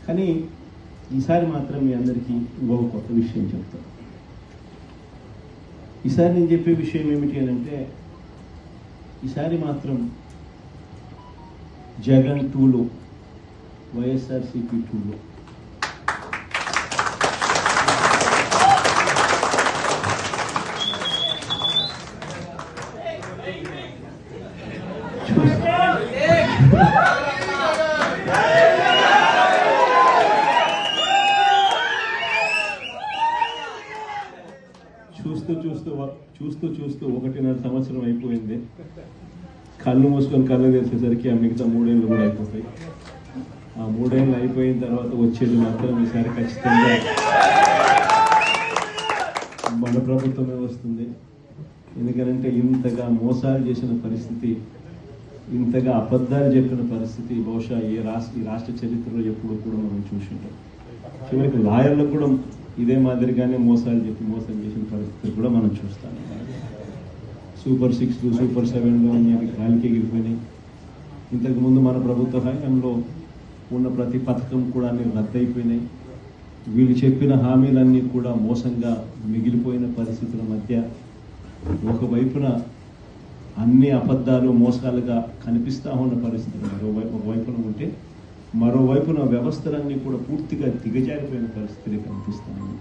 కానీ ఈసారి మాత్రం మీ అందరికీ ఇంకొక కొత్త విషయం చెప్తాను. ఈసారి నేను చెప్పే విషయం ఏమిటి అని అంటే, ఈసారి మాత్రం జగన్ 2లో, వైఎస్ఆర్సీపీ 2లో చూస్తూ 1.5 సంవత్సరం అయిపోయింది. కళ్ళు మూసుకొని కళ్ళు తెరిచేసరికి ఆ మిగతా 3 ఏళ్ళు కూడా అయిపోతాయి. ఆ 3 ఏళ్ళు అయిపోయిన తర్వాత వచ్చేది మాత్రం ఈసారి ఖచ్చితంగా మన ప్రభుత్వమే వస్తుంది. ఎందుకంటే ఇంతగా మోసాలు చేసిన పరిస్థితి, ఇంతగా అబద్ధాలు చెప్పిన పరిస్థితి బహుశా ఈ రాష్ట్ర చరిత్రలో ఎప్పుడు కూడా మనం చూసుంటాం. చివరికి లాయర్లకు కూడా ఇదే మాదిరిగానే మోసాలు చెప్పి మోసం చేసిన పరిస్థితులు కూడా మనం చూస్తాం. సూపర్ 6, సూపర్ 7లో అనేవి గాలికి ఎగిరిపోయినాయి. ఇంతకుముందు మన ప్రభుత్వ హయాంలో ఉన్న ప్రతి పథకం కూడా అన్ని రద్దయిపోయినాయి. వీళ్ళు చెప్పిన హామీలన్నీ కూడా మోసంగా మిగిలిపోయిన పరిస్థితుల మధ్య ఒకవైపున అన్ని అబద్ధాలు మోసాలుగా కనిపిస్తూ ఉన్న పరిస్థితులు ఒకవైపున ఉంటే, మరోవైపున వ్యవస్థలన్నీ కూడా పూర్తిగా దిగజారిపోయిన పరిస్థితులు కనిపిస్తాయి.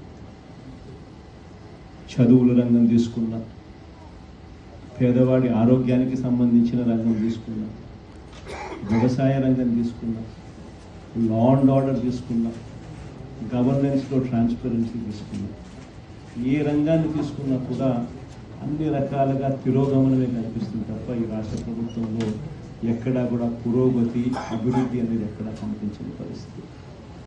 చదువుల రంగం తీసుకున్నా, పేదవాడి ఆరోగ్యానికి సంబంధించిన రంగం తీసుకున్నా, వ్యవసాయ రంగం తీసుకున్నా, లా అండ్ ఆర్డర్ తీసుకున్నా, గవర్నెన్స్లో ట్రాన్స్పరెన్సీ తీసుకున్నా, ఏ రంగాన్ని తీసుకున్నా కూడా అన్ని రకాలుగా తిరోగమనమే కనిపిస్తుంది తప్ప ఈ రాష్ట్ర ప్రభుత్వంలో ఎక్కడా కూడా పురోగతి, అభివృద్ధి అనేది ఎక్కడా కనిపించని పరిస్థితి.